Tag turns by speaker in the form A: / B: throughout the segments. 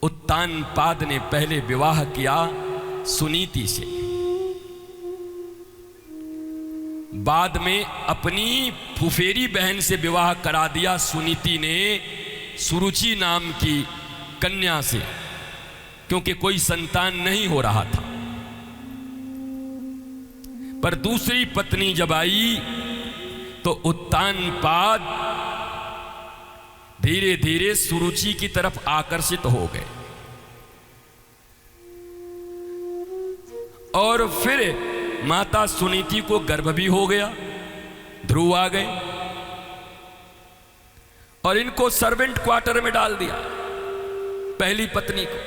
A: उत्तानपाद ने पहले विवाह किया सुनीति से, बाद में अपनी फुफेरी बहन से विवाह करा दिया सुनीति ने सुरुचि नाम की कन्या से, क्योंकि कोई संतान नहीं हो रहा था। पर दूसरी पत्नी जब आई तो उत्तानपाद धीरे धीरे सुरुचि की तरफ आकर्षित हो गए और फिर माता सुनीति को गर्भ भी हो गया, ध्रुव आ गए और इनको सर्वेंट क्वार्टर में डाल दिया पहली पत्नी को।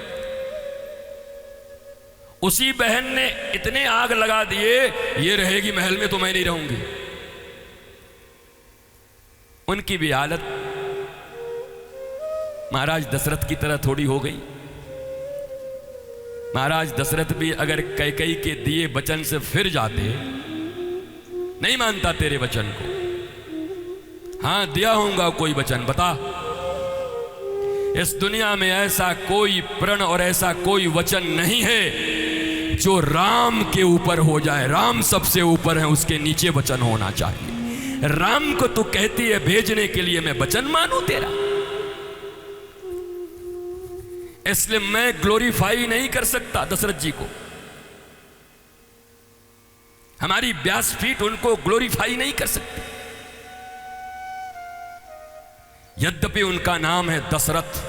A: उसी बहन ने इतने आग लगा दिए, ये रहेगी महल में तो मैं नहीं रहूंगी। उनकी भी हालत महाराज दशरथ की तरह थोड़ी हो गई। महाराज दशरथ भी अगर कैकेयी के दिए वचन से फिर जाते, नहीं मानता तेरे वचन को, हां दिया होगा कोई वचन, बता। इस दुनिया में ऐसा कोई प्रण और ऐसा कोई वचन नहीं है जो राम के ऊपर हो जाए। राम सबसे ऊपर है, उसके नीचे वचन होना चाहिए। राम को तू कहती है भेजने के लिए मैं वचन मानूं तेरा, इसलिए मैं ग्लोरीफाई नहीं कर सकता दशरथ जी को। हमारी व्यासपीठ उनको ग्लोरीफाई नहीं कर सकती। यद्यपि उनका नाम है दशरथ,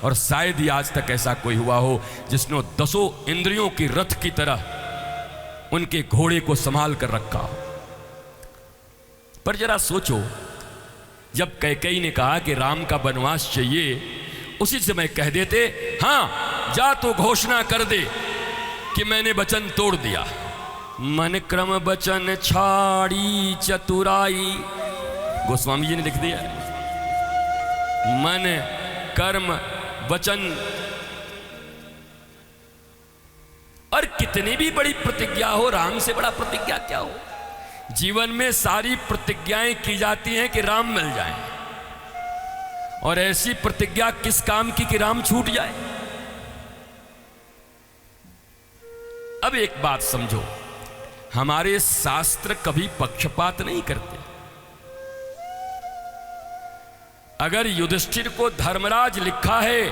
A: और शायद ही आज तक ऐसा कोई हुआ हो जिसने 10 इंद्रियों की रथ की तरह उनके घोड़े को संभाल कर रखा हो। पर जरा सोचो, जब कैकेयी ने कहा कि राम का वनवास चाहिए, उसी समय कह देते हां जा तो घोषणा कर दे कि मैंने वचन तोड़ दिया। मन क्रम वचन छाड़ी चतुराई, गोस्वामी जी ने लिख दिया। मन कर्म वचन, और कितनी भी बड़ी प्रतिज्ञा हो, राम से बड़ा प्रतिज्ञा क्या हो। जीवन में सारी प्रतिज्ञाएं की जाती हैं कि राम मिल जाएं, और ऐसी प्रतिज्ञा किस काम की कि राम छूट जाए। अब एक बात समझो, हमारे शास्त्र कभी पक्षपात नहीं करते। अगर युधिष्ठिर को धर्मराज लिखा है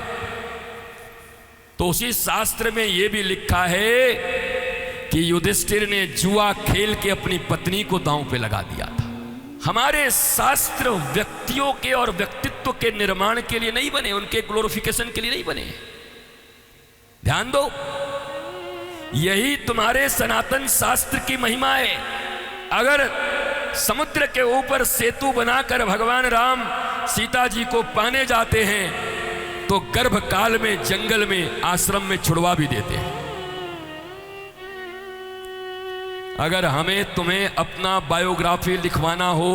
A: तो उसी शास्त्र में यह भी लिखा है कि युधिष्ठिर ने जुआ खेल के अपनी पत्नी को दांव पे लगा दिया था। हमारे शास्त्र व्यक्तियों के और व्यक्तित्व के निर्माण के लिए नहीं बने, उनके ग्लोरिफिकेशन के लिए नहीं बने। ध्यान दो, यही तुम्हारे सनातन शास्त्र की महिमा है। अगर समुद्र के ऊपर सेतु बनाकर भगवान राम सीता जी को पाने जाते हैं तो गर्भ काल में जंगल में आश्रम में छुड़वा भी देते हैं। अगर हमें तुम्हें अपना बायोग्राफी लिखवाना हो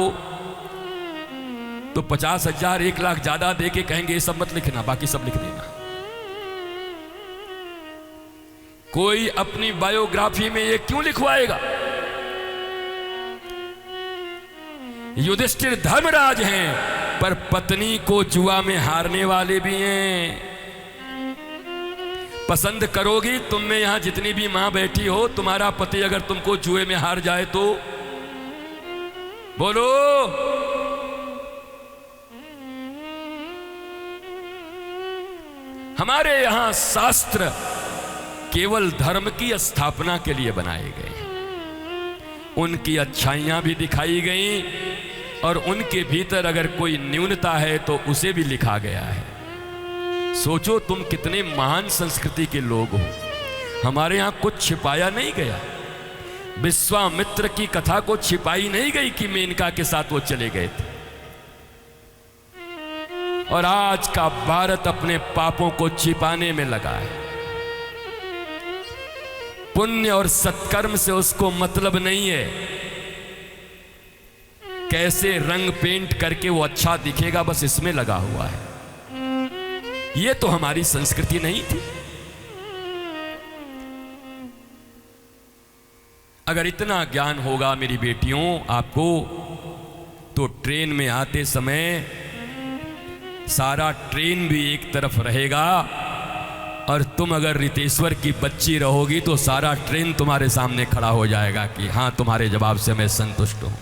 A: तो 50,000 1 लाख ज्यादा देके कहेंगे ये सब मत लिखना, बाकी सब लिख देना। कोई अपनी बायोग्राफी में ये क्यों लिखवाएगा? युधिष्ठिर धर्मराज हैं, पर पत्नी को जुआ में हारने वाले भी हैं। पसंद करोगी, तुम में यहां जितनी भी मां बैठी हो, तुम्हारा पति अगर तुमको जुए में हार जाए तो बोलो। हमारे यहां शास्त्र केवल धर्म की स्थापना के लिए बनाए गए, उनकी अच्छाइयां भी दिखाई गई और उनके भीतर अगर कोई न्यूनता है तो उसे भी लिखा गया है। सोचो तुम कितने महान संस्कृति के लोग हो। हमारे यहां कुछ छिपाया नहीं गया। विश्वामित्र की कथा को छिपाई नहीं गई कि मेनका के साथ वो चले गए थे। और आज का भारत अपने पापों को छिपाने में लगा है। पुण्य और सत्कर्म से उसको मतलब नहीं है। कैसे रंग पेंट करके वो अच्छा दिखेगा, बस इसमें लगा हुआ है। ये तो हमारी संस्कृति नहीं थी। अगर इतना ज्ञान होगा मेरी बेटियों आपको, तो ट्रेन में आते समय सारा ट्रेन भी एक तरफ रहेगा और तुम अगर रितेश्वर की बच्ची रहोगी तो सारा ट्रेन तुम्हारे सामने खड़ा हो जाएगा कि हाँ, तुम्हारे जवाब से मैं संतुष्ट हूँ।